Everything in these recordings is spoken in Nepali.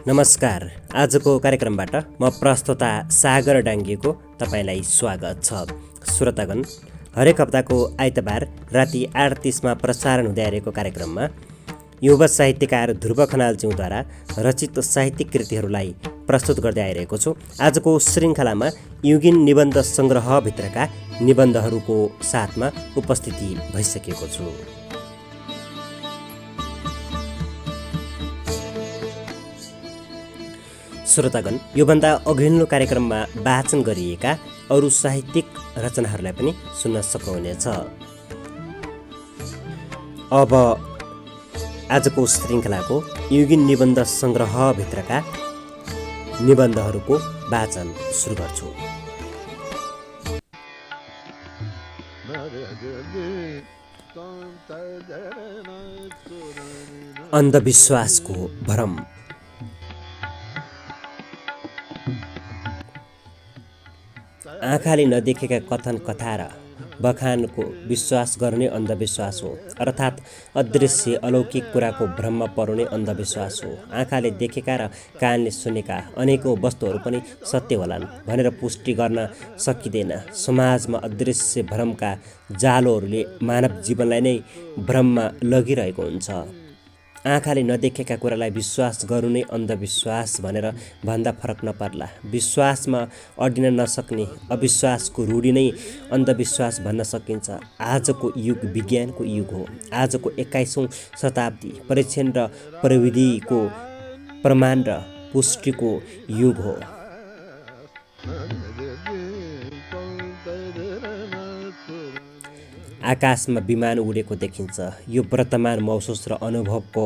नमस्कार। आजको कार्यक्रमबाट म प्रस्तोता सागर डाङ्गीको तपाईँलाई स्वागत छ। श्रोतागण, हरेक हप्ताको आइतबार राति 8:30मा प्रसारण हुँदै आएको कार्यक्रममा युवा साहित्यकार ध्रुव खनालज्यूद्वारा रचित साहित्यिक कृतिहरूलाई प्रस्तुत गर्दै आइरहेको छु। आजको श्रृङ्खलामा युगिन निबन्ध सङ्ग्रहभित्रका निबन्धहरूको साथमा उपस्थिति भइसकेको छु। श्रोतागण, योभन्दा अघिल्लो कार्यक्रममा वाचन गरिएका अरू साहित्यिक रचनाहरूलाई पनि सुन्न सक्नुहुनेछ। अब आजको श्रृङ्खलाको युगिन निबन्ध सङ्ग्रहभित्रका निबन्धहरूको वाचन सुरु गर्छु। अन्धविश्वासको भ्रम। आँखाले नदेखेका कथन कथा र बखानको विश्वास गर्ने अन्धविश्वास हो, अर्थात् अदृश्य अलौकिक कुराको भ्रममा पर्नु नै अन्धविश्वास हो। आँखाले देखेका र कानले सुनेका अनेकौँ वस्तुहरू पनि सत्य होलान् भनेर पुष्टि गर्न सकिँदैन। समाजमा अदृश्य भ्रमका जालोहरूले मानव जीवनलाई नै भ्रममा लगिरहेको हुन्छ। आँखाले नदेखेका कुरालाई विश्वास गर्नु नै अन्धविश्वास भनेर भन्दा फरक नपर्ला। विश्वासमा अडिन नसक्ने अविश्वासको रूढी नै अन्धविश्वास भन्न सकिन्छ। आजको युग विज्ञानको युग हो। आजको 21औँ शताब्दी परीक्षण र प्रविधिको प्रमाण र पुष्टिको युग हो। आकाशमा विमान उडेको देखिन्छ। यो वर्तमान महसुस र अनुभवको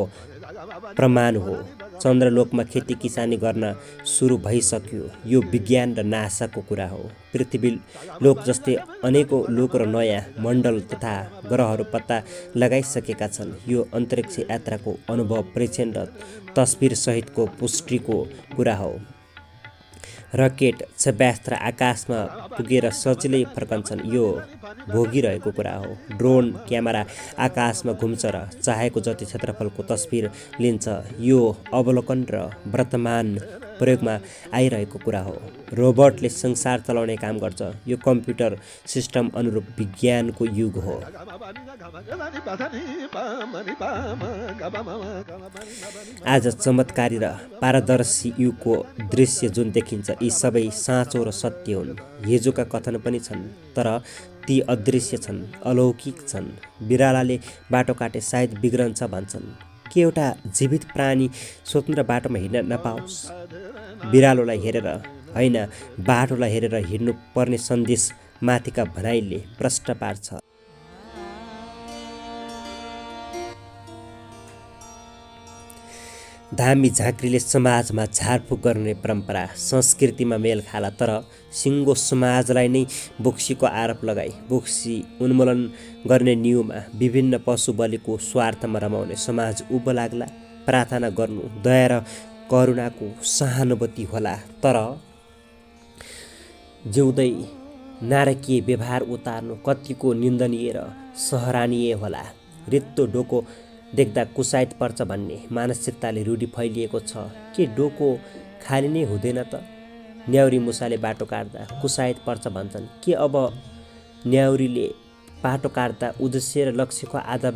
प्रमाण हो। चन्द्रलोकमा खेती किसानी गर्न सुरु भइसक्यो। यो विज्ञान र नासाको कुरा हो। पृथ्वी लोक जस्तै अनेकौँ लोक र नयाँ मण्डल तथा ग्रहहरू पत्ता लगाइसकेका छन्। यो अन्तरिक्ष यात्राको अनुभव परीक्षण र तस्बिरसहितको पुष्टिको कुरा हो। रकेट क्षेपयास्त्र आकाशमा पुगेर सजिलै फर्कन्छन्। यो भोगिरहेको कुरा हो। ड्रोन क्यामेरा आकाशमा घुम्छ र चाहेको जति क्षेत्रफलको तस्बिर लिन्छ। यो अवलोकन र वर्तमान प्रयोगमा आइरहेको कुरा हो। रोबोटले संसार चलाउने काम गर्छ। यो कम्प्युटर सिस्टम अनुरूप विज्ञानको युग हो। आज चमत्कारी र पारदर्शी युगको दृश्य जुन देखिन्छ, यी सबै साँचो र सत्य हुन्। हिजोका कथन पनि छन्, तर ती अदृश्य छन्, अलौकिक छन्। बिरालाले बाटो काटे सायद बिग्रन्छ भन्छन्। के एउटा जीवित प्राणी स्वतन्त्र बाटोमा हिँड्न नपाओस्? बिरालोलाई हेरेर होइन, बाटोलाई हेरेर हिँड्नु पर्ने सन्देश माथिका भनाइले प्रश्न पार्छ। धामी झाँक्रीले समाजमा झारफुक गर्ने परम्परा संस्कृतिमा मेल खाला, तर सिङ्गो समाजलाई नै बोक्सीको आरोप लगाई बोक्सी उन्मूलन गर्ने न्युमा विभिन्न पशु बलिको स्वार्थमा रमाउने समाज उभो लाग्ला। प्रार्थना गर्नु दया र करुणाको सहानुभूति होला, तर जिउँदै नारकीय व्यवहार उतार्नु कतिको निन्दनीय र सराहनीय होला। रित्तो डोको देख्दा कुसाइत पर्छ भन्ने मानसिकताले रूढी फैलिएको छ। के डोको खाली नै हुँदैन त? न्याउरी मुसाले बाटो काट्दा कुसाइत पर्छ भन्छन्। के अब न्याउरीले बाटो काट्दा उद्देश्य र लक्ष्यको आधा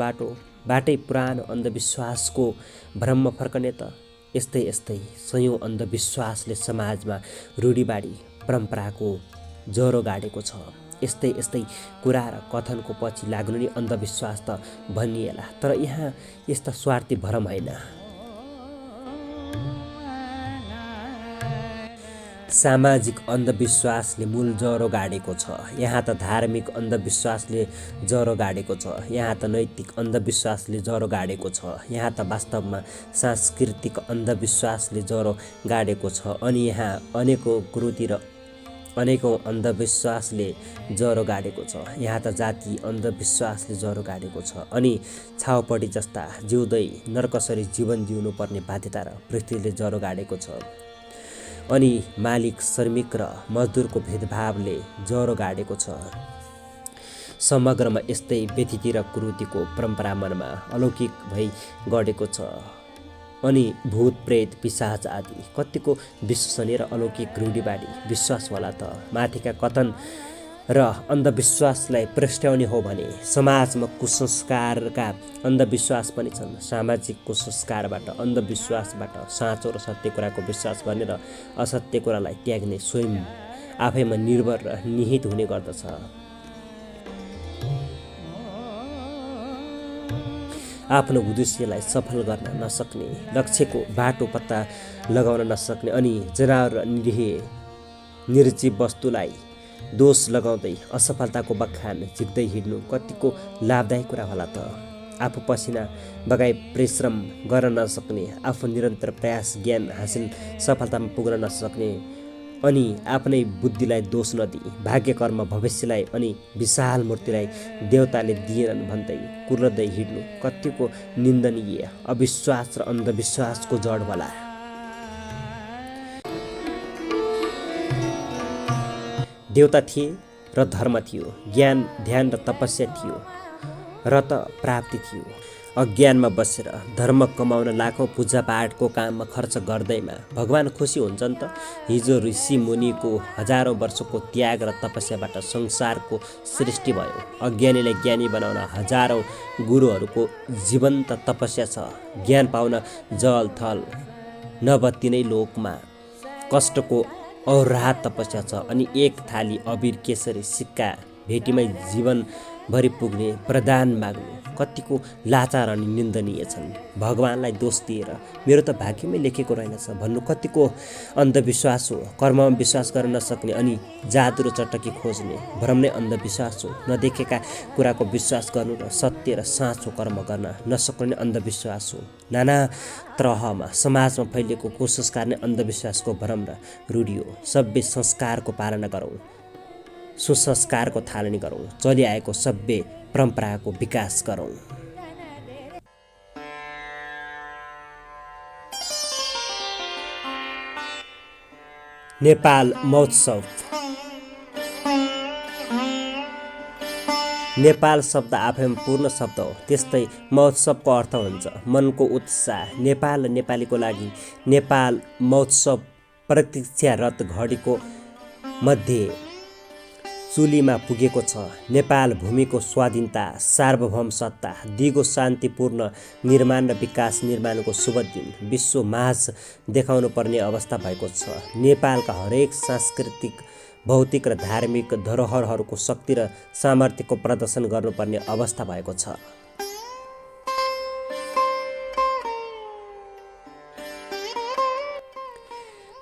बाटै पुरानो अन्धविश्वासको भ्रममा फर्कने त? यस्तै यस्तै सयौँ अन्धविश्वासले समाजमा रूढिवादी परम्पराको ज्वरो गाडेको छ। यस्तै यस्तै कुरा र कथनको पछि लाग्नु नै अन्धविश्वास त भनिएला, तर यहाँ यस्ता स्वार्थी भ्रम होइन। सामाजिक अन्धविश्वासले मूल ज्वरो गाडेको छ। यहाँ त धार्मिक अन्धविश्वासले ज्वरो गाडेको छ। यहाँ त नैतिक अन्धविश्वासले ज्वरो गाडेको छ। यहाँ त वास्तवमा सांस्कृतिक अन्धविश्वासले ज्वरो गाडेको छ। अनि यहाँ अनेकौँ कुरीति र अनेकौँ अन्धविश्वासले ज्वरो गाडेको छ। यहाँ त जाति अन्धविश्वासले ज्वरो गाडेको छ। अनि छाउपडी जस्ता जिउँदै नरकसरी जीवन जिउनु पर्ने बाध्यता र पृथ्वीले ज्वरो गाडेको छ। अनि मालिक श्रमिक र मजदुरको भेदभावले ज्वरो गाडेको छ। समग्रमा यस्तै व्यथिति र कुरीतिको परम्परा मनमा अलौकिक भई गढेको छ। अनि भूत प्रेत पिशाच आदि कतिको विश्वसनीय र अलौकिक रूढिवादी विश्वास होला त। माथिका कथन र अन्धविश्वासलाई प्रस्ट्याउने हो भने समाजमा कुसंस्कारका अन्धविश्वास पनि छन्। सामाजिक कुसंस्कारबाट अन्धविश्वासबाट साँचो र सत्य कुराको विश्वास गर्ने र असत्य कुरालाई त्याग्ने स्वयं आफैमा निर्भर र निहित हुने गर्दछ। आफ्नो उद्देश्यलाई सफल गर्न नसक्ने, लक्ष्यको बाटो पत्ता लगाउन नसक्ने अनि जनावर र निरीह निर्जीव वस्तुलाई दोष लगाउँदै असफलताको बखान झिक्दै हिँड्नु कतिको लाभदायी कुरा होला त। आफू पसिना बगाई परिश्रम गर्न नसक्ने, आफू निरन्तर प्रयास ज्ञान हासिल सफलतामा पुग्न नसक्ने अनि आफ्नै बुद्धिलाई दोष नदिई भाग्य कर्म भविष्यलाई अनि विशाल मूर्तिलाई देवताले दिएनन् भन्दै कुर्दै हिँड्नु कतिको निन्दनीय अविश्वास र अन्धविश्वासको जड होला। देवता थिए र धर्म थियो, ज्ञान ध्यान र तपस्या थियो र त प्राप्ति थियो। अज्ञानमा बसेर धर्म कमाउन लाखौँ पूजापाठको काममा खर्च गर्दैमा भगवान खुसी हुन्छन् त। हिजो ऋषि मुनिको हजारौँ वर्षको त्याग र तपस्याबाट संसारको सृष्टि भयो। अज्ञानीलाई ज्ञानी बनाउन हजारौँ गुरुहरूको जीवन्त तपस्या छ। ज्ञान पाउन जल थल नबत्ती नै लोकमा कष्टको औरात तपस्या छ अनि एक थाली अबिर केसरी सिक्का भेटीमै जीवनभरि पुग्ने वरदान माग्नु कतिको लाचार अनि निन्दनीय छन्। भगवानलाई दोष दिएर मेरो त भाग्यमै लेखेको रहेनछ भन्नु कतिको अन्धविश्वास हो। कर्ममा विश्वास गर्न नसक्ने अनि जादु र चटकी खोज्ने भ्रम नै अन्धविश्वास हो। नदेखेका कुराको विश्वास गर्नु र सत्य र साँचो कर्म गर्न नसक्ने अन्धविश्वास हो। नाना तरहमा समाजमा फैलिएको कुसंस्कार नै अन्धविश्वासको भ्रम र रूढी हो। सभ्य संस्कारको पालना गरौँ, सुसंस्कारको थालनी गरौँ, चलिआएको सभ्य परम्पराको विकास गरौँ। नेपाल महोत्सव। नेपाल शब्द आफैमा पूर्ण शब्द हो, त्यस्तै महोत्सवको अर्थ हुन्छ मनको उत्साह। नेपाल र नेपालीको लागि नेपाल महोत्सव प्रतीक्षारत घडीको मध्य चुलीमा पुगेको छ। नेपाल भूमिको स्वाधीनता, सार्वभौम सत्ता, दिगो शान्तिपूर्ण निर्माण र विकास निर्माणको शुभ दिन विश्व माझ देखाउनु पर्ने अवस्था भएको छ। नेपालका हरेक सांस्कृतिक, भौतिक र धार्मिक धरोहरहरूको शक्ति र सामर्थ्यको प्रदर्शन गर्नुपर्ने अवस्था भएको छ।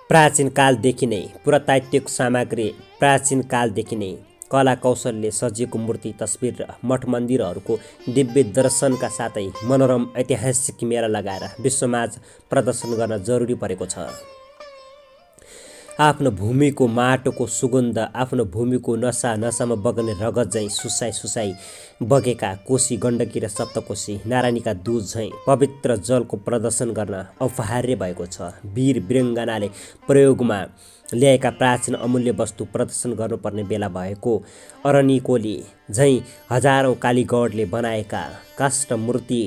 प्राचीन कालदेखि नै पुरातात्विक सामग्री, प्राचीन कालदेखि नै कला कौशलले सजिएको मूर्ति, तस्बिर र मठ मन्दिरहरूको दिव्य दर्शनका साथै मनोरम ऐतिहासिक मेला लगाएर विश्वमाझ प्रदर्शन गर्न जरुरी परेको छ। आफ्नो भूमिको माटोको सुगन्ध, आफ्नो भूमिको नसा नसामा बग्ने रगत झैँ सुसाई सुसाई बगेका कोशी, गण्डकी र सप्तकोशी, नारायणीका दूध झैँ पवित्र जलको प्रदर्शन गर्न अपहार्य भएको छ। वीर वीराङ्गनाले प्रयोगमा ल्याएका प्राचीन अमूल्य वस्तु प्रदर्शन गर्नुपर्ने बेला भएको। अरनिकोले झैँ हजारौँ कालीगढले बनाएका काष्ठ मूर्ति,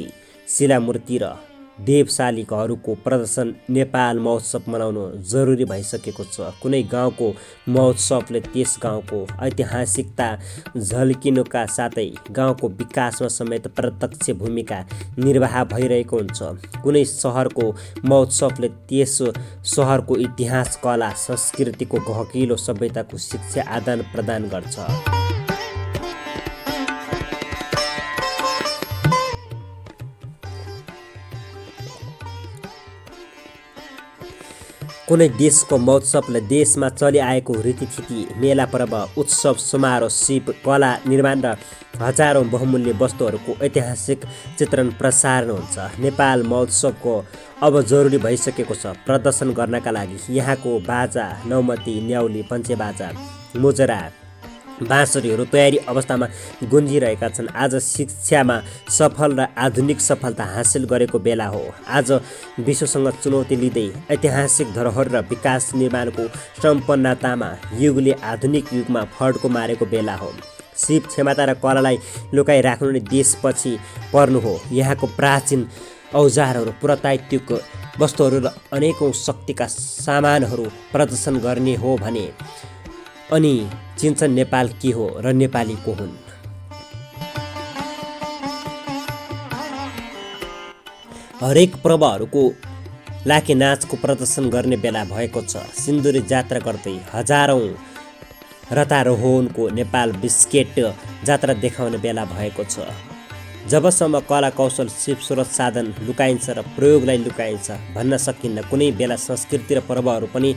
शिलामूर्ति र देवशालिकाहरूको प्रदर्शन नेपाल महोत्सव मनाउनु जरुरी भइसकेको छ। कुनै गाउँको महोत्सवले त्यस गाउँको ऐतिहासिकता झल्किनुका साथै गाउँको विकासमा समेत प्रत्यक्ष भूमिका निर्वाह भइरहेको हुन्छ। कुनै सहरको महोत्सवले त्यस सहरको इतिहास, कला, संस्कृतिको गहकिलो सभ्यताको शिक्षा आदान प्रदान गर्छ। कुनै देशको महोत्सवले देशमा चलिआएको रीतिथिति, मेला पर्व, उत्सव समारोह, शिल्प कला निर्माण र हजारौँ बहुमूल्य वस्तुहरूको ऐतिहासिक चित्रण प्रसारण हुन्छ। नेपाल महोत्सवको अब जरुरी भइसकेको छ प्रदर्शन गर्नका लागि यहाँको बाजा, नौमती, न्याउली, पञ्चेबाजा, मुजरा, बाँसुरीहरू तयारी अवस्थामा गुन्जिरहेका छन्। आज शिक्षामा सफल र आधुनिक सफलता हासिल गरेको बेला हो। आज विश्वसँग चुनौती लिँदै ऐतिहासिक धरोहर र विकास निर्माणको सम्पन्नतामा युगले आधुनिक युगमा फड्को मारेको बेला हो। सिप क्षमता र कलालाई लुकाइराख्नु नै देशपछि पर्नु हो। यहाँको प्राचीन औजारहरू, पुरातात्विक वस्तुहरू र अनेकौँ शक्तिका सामानहरू प्रदर्शन गर्ने हो भने अनि चिन्छन् नेपाल के हो र नेपाली को हुन्। हरेक पर्वहरूको लाखे नाचको प्रदर्शन गर्ने बेला भएको छ। सिन्दुरी जात्रा गर्दै हजारौँ रथारोहणको नेपाल बिस्केट जात्रा देखाउने बेला भएको छ। जबसम्म कला कौशल सिप स्रोत साधन लुकाइन्छ र प्रयोगलाई लुकाइन्छ भन्न सकिन्न। कुनै बेला संस्कृति र पर्वहरू पनि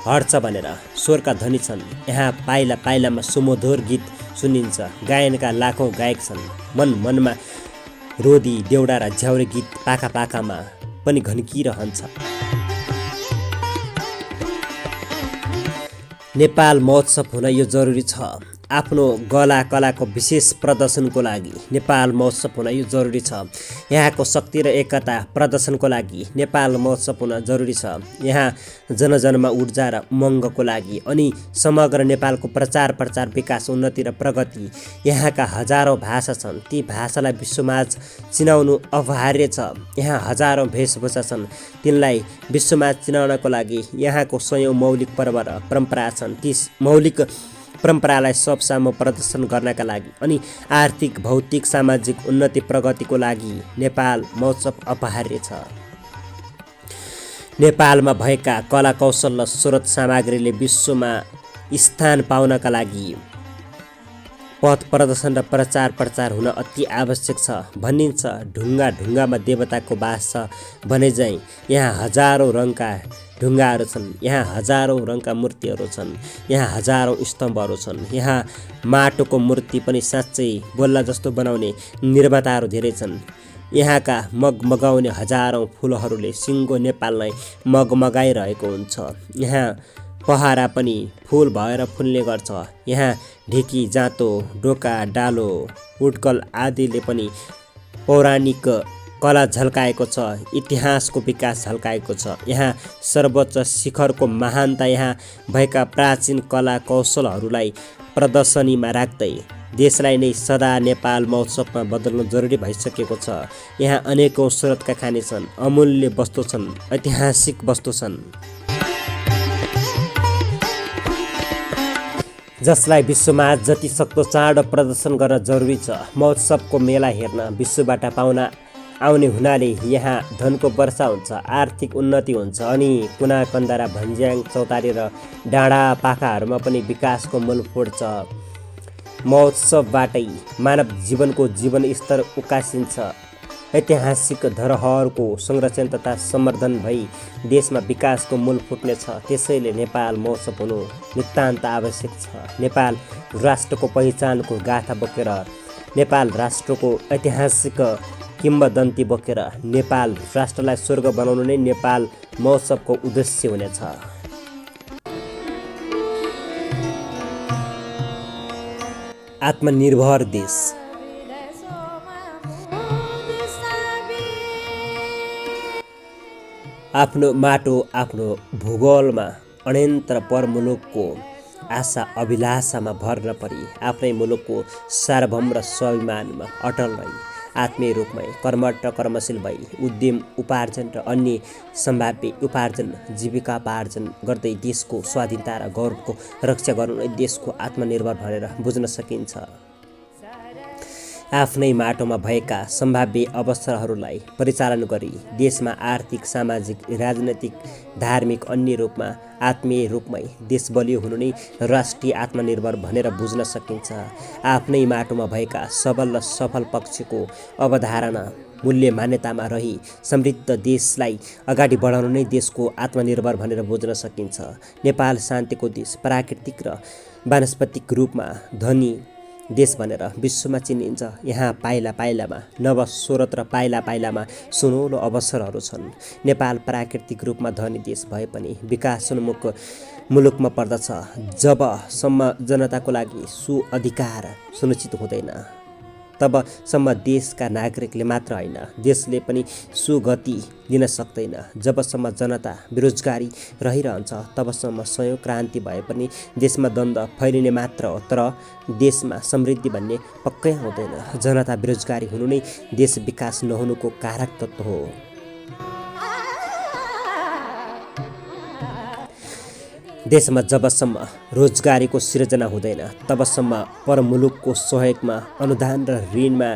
हट्छ भनेर स्वरका धनी छन्। यहाँ पाइला पाइलामा सुमधुर गीत सुनिन्छ। गायनका लाखौँ गायक छन्। मन मनमा रोदी देउडा र झ्याउरे गीत पाखा पाखामा पनि घन्किरहन्छ। नेपाल महोत्सव हुन यो जरुरी छ। आफ्नो गला कलाको विशेष प्रदर्शनको लागि नेपाल महोत्सव हुन यो जरुरी छ। यहाँको शक्ति र एकता प्रदर्शनको लागि नेपाल महोत्सव हुन जरुरी छ। यहाँ जनजनमा ऊर्जा र उमङ्गको लागि अनि समग्र नेपालको प्रचार प्रचार विकास उन्नति र प्रगति। यहाँका हजारौँ भाषा छन्। ती भाषालाई विश्वमाझ चिनाउनु अपरिहार्य छ। यहाँ हजारौँ वेशभूषा छन्। तिनलाई विश्वमाझ चिनाउनको लागि यहाँको सयौँ मौलिक पर्व र परम्परा छन्। ती मौलिक परम्परालाई सबसामु प्रदर्शन गर्नका लागि अनि आर्थिक भौतिक सामाजिक उन्नति प्रगतिको लागि नेपाल महोत्सव अपरिहार्य छ। नेपालमा भएका कला कौशल र स्रोत सामग्रीले विश्वमा स्थान पाउनका लागि पथ प्रदर्शन र प्रचार प्रचार हुन अति आवश्यक छ। भनिन्छ ढुङ्गा ढुङ्गामा देवताको बास छ भने चाहिँ यहाँ हजारौँ रङका ढुङ्गाहरू छन्। यहाँ हजारौँ रङका मूर्तिहरू छन्। यहाँ हजारौँ स्तम्भहरू छन्। यहाँ माटोको मूर्ति पनि साँच्चै बोल्ला जस्तो बनाउने निर्माताहरू धेरै छन्। यहाँका मगमगाउने हजारौँ फुलहरूले सिङ्गो नेपाललाई मगमगाइरहेको हुन्छ। यहाँ पहरा पनि फुल भएर फुल्ने गर्छ। यहाँ ढिकी जाँतो डोका डालो उट्कल आदिले पनि पौराणिक कला झल्काएको छ। इतिहासको विकास झल्काएको छ। यहाँ सर्वोच्च शिखरको महानता यहाँ भएका प्राचीन कला कौशलहरूलाई प्रदर्शनीमा राख्दै देशलाई नै सदा नेपाल महोत्सवमा बदल्नु जरुरी भइसकेको छ। यहाँ अनेकौँ स्रोतका खानी छन्। अमूल्य वस्तु छन्। ऐतिहासिक वस्तु छन् जसलाई विश्वमा जति सक्दो चाँडो प्रदर्शन गर्न जरुरी छ। महोत्सवको मेला हेर्न विश्वबाट पाहुना आउने हुनाले यहाँ धनको वर्षा हुन्छ, आर्थिक उन्नति हुन्छ अनि कुना कन्दरा भन्ज्याङ चौतारी र डाँडा पाखाहरूमा पनि विकासको मूल फुट्छ। महोत्सवबाटै मानव जीवनको जीवन स्तर उकासिन्छ। ऐतिहासिक धरोहरको संरक्षण तथा सम्वर्धन भई देशमा विकासको मूल फुट्नेछ। त्यसैले नेपाल महोत्सव हुनु नितान्त आवश्यक छ। नेपाल राष्ट्रको पहिचानको गाथा बोकेर, नेपाल राष्ट्रको ऐतिहासिक किम्वदन्ती बोकेर नेपाल राष्ट्रलाई स्वर्ग बनाउनु नै नेपाल महोत्सवको उद्देश्य हुनेछ। आत्मनिर्भर देश। आफ्नो माटो आफ्नो भूगोलमा अनन्तर परमुलुकको आशा अभिलाषामा भर नपरी आफ्नै मुलुकको सार्वभौम र स्वाभिमानमा अटल रही आत्मीय रूपमै कर्मठ र कर्मशील भई उद्यम उपार्जन र अन्य सम्भाव्य उपार्जन जीविकापार्जन गर्दै देशको स्वाधीनता र गौरवको रक्षा गर्नु नै देशको आत्मनिर्भर भनेर बुझ्न सकिन्छ। आफ्नै माटोमा भएका सम्भाव्य अवसरहरूलाई परिचालन गरी देशमा आर्थिक सामाजिक राजनैतिक धार्मिक अन्य रूपमा आत्मीय रूपमै देश बलियो हुनु नै राष्ट्रिय आत्मनिर्भर भनेर बुझ्न सकिन्छ। आफ्नै माटोमा भएका सबल र सफल पक्षको अवधारणा मूल्य मान्यतामा रही समृद्ध देशलाई अगाडि बढाउनु नै देशको आत्मनिर्भर भनेर बुझ्न सकिन्छ। नेपाल शान्तिको देश, प्राकृतिक र वानस्पतिक रूपमा धनी देश भनेर विश्वमा चिनिन्छ। यहाँ पाइला पाइलामा नव स्रोत र पाइला पाइलामा सुनौलो अवसरहरू छन्। नेपाल प्राकृतिक रूपमा धनी देश भए पनि विकासोन्मुख मुलुकमा पर्दछ जबसम्म जनताको लागि सुअधिकार सुनिश्चित हुँदैन। तबसम्म देशका नागरिकले मात्र होइन, देशले पनि सुगति लिन सक्दैन। जबसम्म जनता बेरोजगारी रहिरहन्छ तबसम्म सयौँ क्रान्ति भए पनि देशमा द्वन्द्व फैलिने मात्र हो, तर देशमा समृद्धि भन्ने पक्कै हुँदैन। जनता बेरोजगारी हुनु नै देश विकास नहुनुको कारक तत्त्व हो। देशमा जबसम्म रोजगारीको सिर्जना हुँदैन तबसम्म परमुलुकको सहयोगमा, अनुदान र ऋणमा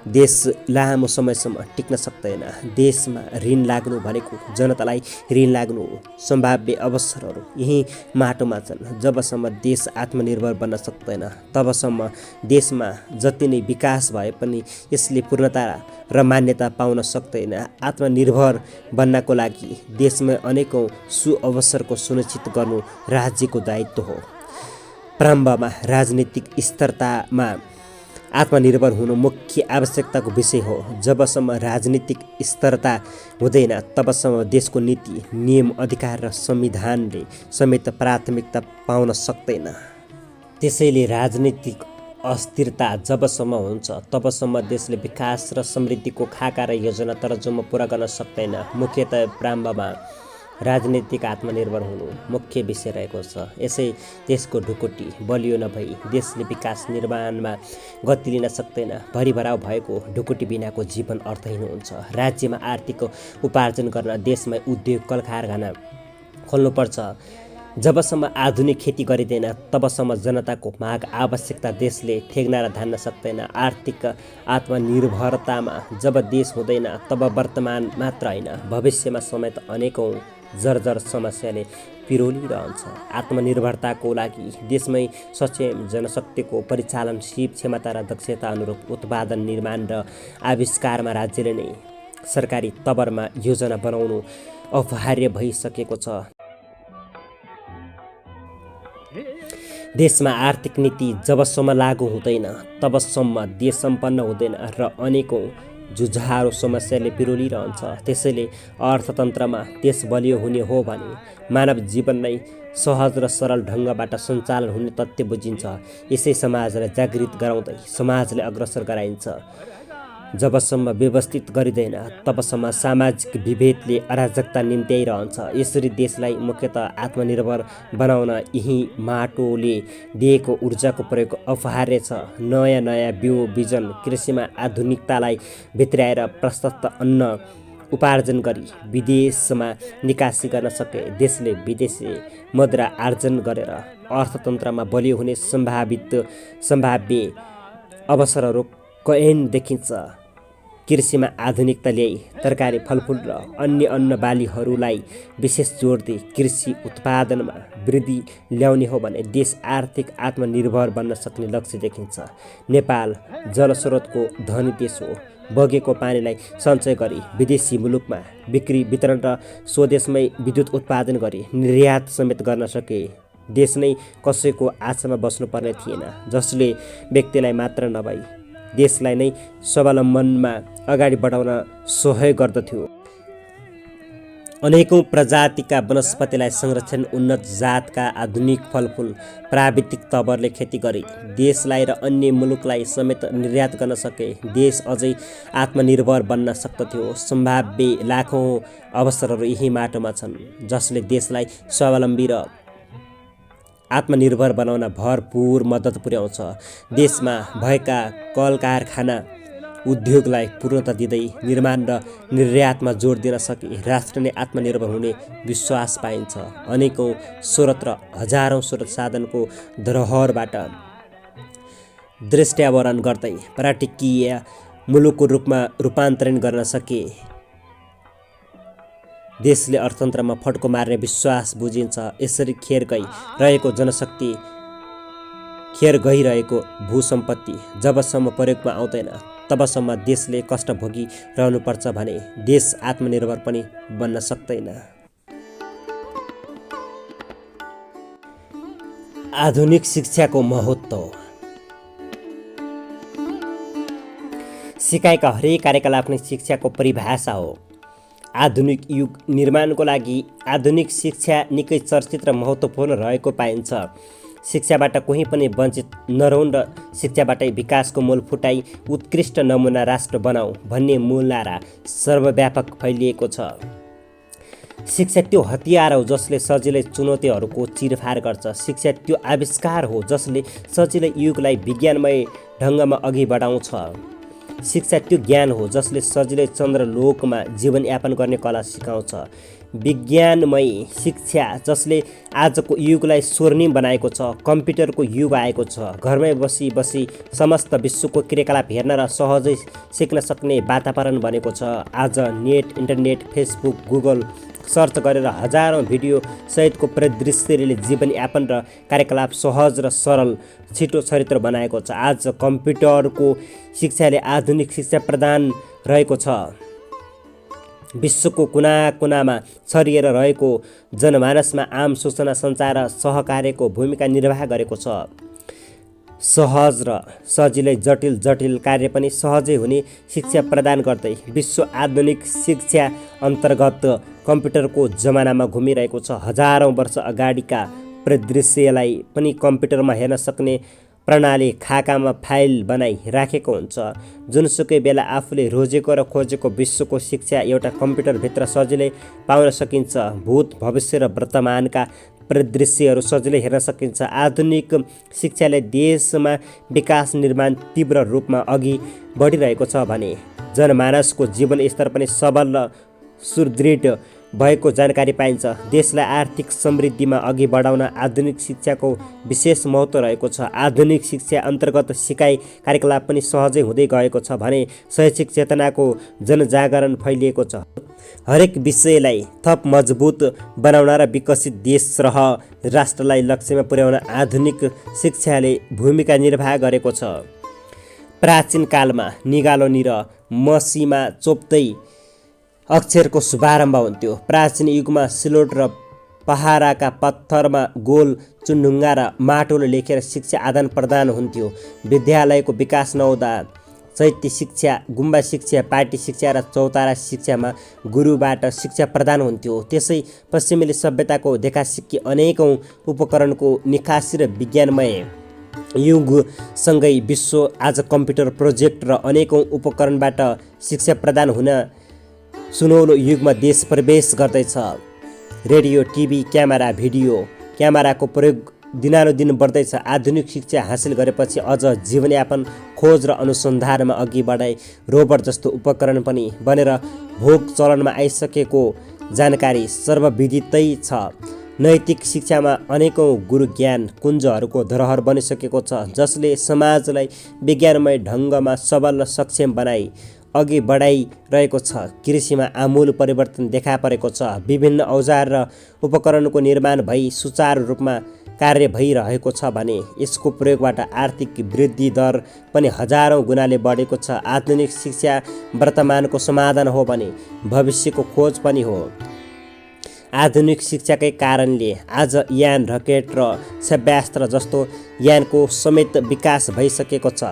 देश लामो समयसम्म टिक्न सक्दैन। देशमा ऋण लाग्नु भनेको जनतालाई ऋण लाग्नु हो। सम्भाव्य अवसरहरू यही माटोमा छन्। जबसम्म देश आत्मनिर्भर बन्न सक्दैन तबसम्म देशमा जति नै विकास भए पनि यसले पूर्णता र मान्यता पाउन सक्दैन। आत्मनिर्भर बन्नको लागि देशमै अनेकौँ सुअवसरको सुनिश्चित गर्नु राज्यको दायित्व हो। प्रारम्भमा राजनीतिक स्थिरतामा आत्मनिर्भर हुनु मुख्य आवश्यकताको विषय हो। जबसम्म राजनीतिक स्थिरता हुँदैन तबसम्म देशको नीति, नियम, अधिकार र संविधानले समेत प्राथमिकता पाउन सक्दैन। त्यसैले राजनीतिक अस्थिरता जबसम्म हुन्छ तबसम्म देशले विकास र समृद्धिको खाका र योजना तर्जुमा पुरा गर्न सक्दैन। मुख्यतः प्रारम्भमा राजनीतिक आत्मनिर्भर हुनु मुख्य विषय रहेको छ। यसै देशको ढुकुटी बलियो नभई देशले विकास निर्माणमा गति लिन सक्दैन। भरिभराउ भएको ढुकुटी बिनाको जीवन अर्थहीन हुन्छ। राज्यमा आर्थिक उपार्जन गर्न देशमै उद्योग, कल कारखाना खोल्नुपर्छ। जबसम्म आधुनिक खेती गरिँदैन तबसम्म जनताको माग, आवश्यकता देशले ठेक्ना र धान्न सक्दैन। आर्थिक आत्मनिर्भरतामा जब देश हुँदैन तब वर्तमान मात्र होइन भविष्यमा समेत अनेकौँ जर्जर समस्याले पिरोलिरहन्छ। आत्मनिर्भरताको लागि देशमै सक्षम जनशक्तिको परिचालनशील क्षमता र दक्षता अनुरूप उत्पादन, निर्माण र आविष्कारमा राज्यले नै सरकारी तवरमा योजना बनाउनु अपरिहार्य भइसकेको छ। देशमा आर्थिक नीति जबसम्म लागू हुँदैन तबसम्म देश सम्पन्न हुँदैन र अनेकौँ जुझारो समस्याले पिरोलिरहन्छ। त्यसैले अर्थतन्त्रमा देश बलियो हुने हो भने मानव जीवन नै सहज र सरल ढङ्गबाट सञ्चालन हुने तथ्य बुझिन्छ। यसै समाजलाई जागृत गराउँदै समाजलाई अग्रसर गराइन्छ। जबसम्म व्यवस्थित गरिँदैन तबसम्म सामाजिक विभेदले अराजकता निम्त्याइरहन्छ। यसरी देशलाई मुख्यतः आत्मनिर्भर बनाउन यही माटोले दिएको ऊर्जाको प्रयोग अपरिहार्य छ। नयाँ नयाँ बिउ बिजन कृषिमा आधुनिकतालाई भित्र्याएर प्रशस्त अन्न उपार्जन गरी विदेशमा निकासी गर्न सके देशले विदेशी मुद्रा आर्जन गरेर अर्थतन्त्रमा बलियो हुने सम्भाव्य अवसरहरू कैयन देखिन्छ। कृषिमा आधुनिकता ल्याई तरकारी, फलफुल र अन्य अन्न बालीहरूलाई विशेष जोड दिई कृषि उत्पादनमा वृद्धि ल्याउने हो भने देश आर्थिक आत्मनिर्भर बन्न सक्ने लक्ष्य देखिन्छ। नेपाल जलस्रोतको धनी देश हो। बगेको पानीलाई सञ्चय गरी विदेशी मुलुकमा बिक्री वितरण र स्वदेशमै विद्युत उत्पादन गरी निर्यात समेत गर्न सके देश नै कसैको आशामा बस्नुपर्ने थिएन, जसले व्यक्तिलाई मात्र नभई देशलाई नै स्वावलम्बनमा अगाडि बढाउन सहयोग गर्दथ्यो। अनेकौँ प्रजातिका वनस्पतिलाई संरक्षण, उन्नत जातका आधुनिक फलफुल, प्राविधिक तवरले खेती गरी देशलाई र अन्य मुलुकलाई समेत निर्यात गर्न सके देश अझै आत्मनिर्भर बन्न सक्दथ्यो। सम्भाव्य लाखौँ अवसरहरू यही माटोमा छन्, जसले देशलाई स्वावलम्बी र आत्मनिर्भर बनाउन भरपूर मद्दत पुर्याउँछ। देशमा भएका कल कारखाना उद्योगलाई पूर्णता दिँदै निर्माण र निर्यातमा जोड दिन सके राष्ट्र नै आत्मनिर्भर हुने विश्वास पाइन्छ। अनेकौँ स्रोत र हजारौँ स्रोत साधनको धरोहरबाट दृष्ट्यावरण गर्दै पर्यटकीय मुलुकको रूपमा रूपान्तरण गर्न सके देशले अर्थतन्त्रमा फड्को मार्ने विश्वास बुझिन्छ। यसरी खेर गइरहेको भूसम्पत्ति जबसम्म प्रयोगमा आउँदैन तबसम्म देशले कष्ट भोगिरहनुपर्छ भने देश आत्मनिर्भर पनि बन्न सक्दैन। आधुनिक शिक्षाको महत्त्व। सिकाइका हरेक कार्यकलाप नै शिक्षाको परिभाषा हो। आधुनिक युग निर्माणको लागि आधुनिक शिक्षा निकै चर्चित र महत्त्वपूर्ण रहेको पाइन्छ। शिक्षाबाट कोही पनि वञ्चित नरहुन् र शिक्षाबाटै विकासको मूल फुटाई उत्कृष्ट नमुना राष्ट्र बनाऊ भन्ने मूल नारा सर्वव्यापक फैलिएको छ। शिक्षा त्यो हतियार हो जसले सजिलै चुनौतीहरूको चिरफार गर्छ। शिक्षा त्यो आविष्कार हो जसले सजिलै युगलाई विज्ञानमय ढङ्गमा अघि बढाउँछ। शिक्षा त्यो ज्ञान हो जसले सजिलै चन्द्रलोकमा जीवनयापन गर्ने कला सिकाउँछ। विज्ञानमय शिक्षा जसले आजको युगलाई स्वर्णिम बनाएको छ। कम्प्युटरको युग आएको छ। घरमै बसी बसी समस्त विश्वको क्रियाकलाप हेर्न र सहजै सिक्न सक्ने वातावरण बनेको छ। आज net, internet, Facebook, Google search गरेर हजारौँ भिडियो सहितको परिदृश्यले जीवनयापन र कार्यकलाप सहज र सरल छिटो चरित्र बनाएको छ। आज कम्प्युटरको शिक्षाले आधुनिक शिक्षा प्रदान रहेको छ। विश्वको कुना कुनामा छरिएर रहेको जनमानसमा आम सूचना सञ्चार र सहकार्यको भूमिका निर्वाह गरेको छ। सहज र सजिलै जटिल जटिल कार्य पनि सहजै हुने शिक्षा प्रदान गर्दै विश्व आधुनिक शिक्षा अन्तर्गत कम्प्युटरको जमानामा घुमिरहेको छ। हजारौँ वर्ष अगाडिका परिदृश्यलाई पनि कम्प्युटरमा हेर्न सक्ने प्रणाली खाकामा फाइल बनाई राखेको हुन्छ। जुनसुकै बेला आफूले रोजेको र खोजेको विश्वको शिक्षा एउटा कम्प्युटरभित्र सजिलै पाउन सकिन्छ। भूत, भविष्य र वर्तमानका परिदृश्यहरू सजिलै हेर्न सकिन्छ। आधुनिक शिक्षाले देशमा विकास निर्माण तीव्र रूपमा अघि बढिरहेको छ भने जनमानसको जीवनस्तर पनि सबल र सुदृढ भएको जानकारी पाइन्छ। देशलाई आर्थिक समृद्धिमा अघि बढाउन आधुनिक शिक्षाको विशेष महत्त्व रहेको छ। आधुनिक शिक्षा अन्तर्गत सिकाइ कार्यकलाप पनि सहजै हुँदै गएको छ भने शैक्षिक चेतनाको जनजागरण फैलिएको छ। हरेक विषयलाई थप मजबुत बनाउन र विकसित देश र राष्ट्रलाई लक्ष्यमा पुर्याउन आधुनिक शिक्षाले भूमिका निर्वाह गरेको छ। प्राचीन कालमा निगालोनी र मसीमा चोप्दै अक्षरको शुभारम्भ हुन्थ्यो। प्राचीन युगमा सिलोट र पहाराका पत्थरमा गोल चुन्ढुङ्गा र माटोले लेखेर शिक्षा आदान प्रदान हुन्थ्यो। विद्यालयको विकास नहुँदा चैत्य शिक्षा, गुम्बा शिक्षा, पाटी शिक्षा र चौतारा शिक्षामा गुरुबाट शिक्षा प्रदान हुन्थ्यो। त्यसै पश्चिमेली सभ्यताको देखासिक्की अनेकौँ उपकरणको निकासी र विज्ञानमय युगसँगै विश्व आज कम्प्युटर प्रोजेक्ट र अनेकौँ उपकरणबाट शिक्षा प्रदान हुन सुनौलो युगमा देश प्रवेश गर्दैछ। रेडियो, टिभी, क्यामेरा, भिडियो क्यामेराको प्रयोग दिनानुदिन बढ्दैछ। आधुनिक शिक्षा हासिल गरेपछि अझ जीवनयापन, खोज र अनुसन्धानमा अघि बढाई रोबोट जस्तो उपकरण पनि बनेर भोग चलनमा आइसकेको जानकारी सर्वविदितै छ। नैतिक शिक्षामा अनेकौँ गुरु ज्ञान कुञ्जहरूको धरोहर बनिसकेको छ जसले समाजलाई विज्ञानमय ढङ्गमा सबल र सक्षम बनाई अघि बढाइरहेको छ। कृषिमा आमूल परिवर्तन देखा परेको छ। विभिन्न औजार र उपकरणको निर्माण भई सुचारू रूपमा कार्य भइरहेको छ भने यसको प्रयोगबाट आर्थिक वृद्धि दर पनि हजारौँ गुणाले बढेको छ। आधुनिक शिक्षा वर्तमानको समाधान हो भने भविष्यको खोज पनि हो। आधुनिक शिक्षाकै कारणले आज यान, रकेट र क्षेपणास्त्र जस्तो यानको समेत विकास भइसकेको छ।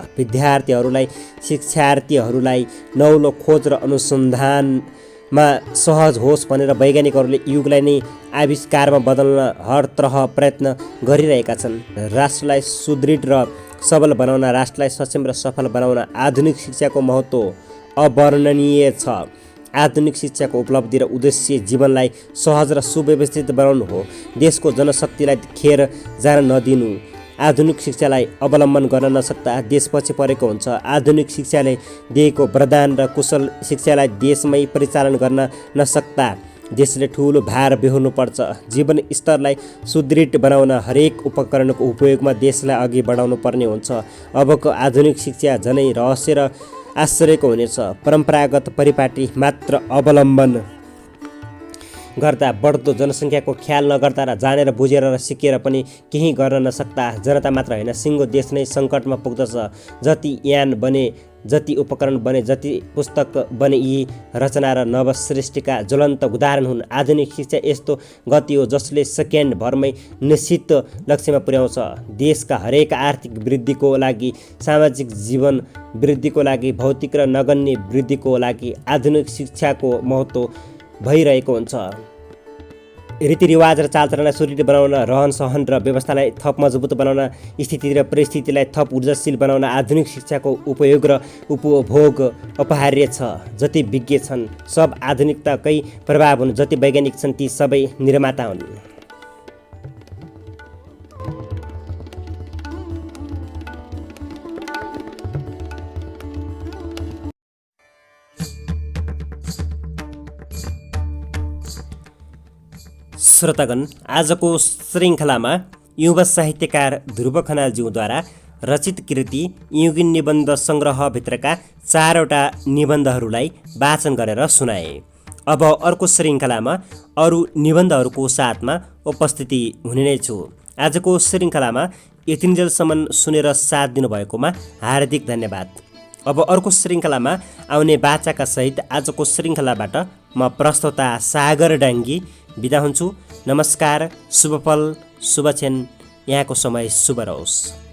शिक्षार्थीहरूलाई नौलो खोज र अनुसन्धानमा सहज होस् भनेर वैज्ञानिकहरूले युगलाई नै आविष्कारमा बदल्न हर तरह प्रयत्न गरिरहेका छन्। राष्ट्रलाई सुदृढ र सबल बनाउन, राष्ट्रलाई सक्षम र सफल बनाउन आधुनिक शिक्षाको महत्त्व अवर्णनीय छ। आधुनिक शिक्षाको उपलब्धि र उद्देश्य जीवनलाई सहज र सुव्यवस्थित बनाउनु हो। देशको जनशक्तिलाई खेर जान नदिनु। आधुनिक शिक्षालाई अवलम्बन गर्न नसक्दा देश पछि परेको हुन्छ। आधुनिक शिक्षाले दिएको वरदान र कुशल शिक्षालाई देशमै परिचालन गर्न नसक्दा देशले ठुलो भार बेहोर्नुपर्छ। जीवन स्तरलाई सुदृढ बनाउन हरेक उपकरणको उपयोगमा देशलाई अघि बढाउनु पर्ने हुन्छ। अबको आधुनिक शिक्षा झनै रहस्य र आश्चर्यको हुनेछ। परम्परागत परिपाटी मात्र अवलम्बन गर्दा, बढ्दो जनसङ्ख्याको ख्याल नगर्दा र जानेर बुझेर र सिकेर पनि केही गर्न नसक्दा जनता मात्र होइन सिङ्गो देश नै सङ्कटमा पुग्दछ। जति यान बने, जति उपकरण बने, जति पुस्तक बने, यी रचना र नवसृष्टिका ज्वलन्त उदाहरण हुन्। आधुनिक शिक्षा यस्तो गति हो जसले सेकेन्ड भरमै निश्चित लक्ष्यमा पुर्याउँछ। देशका हरेक आर्थिक वृद्धिको लागि, सामाजिक जीवन वृद्धिको लागि, भौतिक र नगण्य वृद्धिको लागि आधुनिक शिक्षाको महत्त्व भइरहेको हुन्छ। रीतिरिवाज र चालचलनलाई सुदृढ बनाउन, रहन सहन र व्यवस्थालाई थप मजबुत बनाउन, स्थिति र परिस्थितिलाई थप ऊर्जाशील बनाउन आधुनिक शिक्षाको उपयोग र उपभोग अपरिहार्य छ। जति विज्ञ छन् सब आधुनिकताकै प्रभाव हुन्, जति वैज्ञानिक छन् ती सबै निर्माता हुन्। श्रोतागण, आजको श्रृङ्खलामा युवा साहित्यकार ध्रुव खनालज्यूद्वारा रचित कृति युगिन निबन्ध सङ्ग्रहभित्रका 4वटा निबन्धहरूलाई वाचन गरेर सुनाए। अब अर्को श्रृङ्खलामा अरू निबन्धहरूको साथमा उपस्थिति हुने नै छु। आजको श्रृङ्खलामा यतिन्जेलसम्म सुनेर साथ दिनुभएकोमा हार्दिक धन्यवाद। अब अर्को श्रृङ्खलामा आउने बाचाका सहित आजको श्रृङ्खलाबाट म प्रस्तोता सागर डाङ्गी बिदा हुन्छु। नमस्कार, शुभफल, शुभक्षण, यहाँको समय शुभ रहोस्।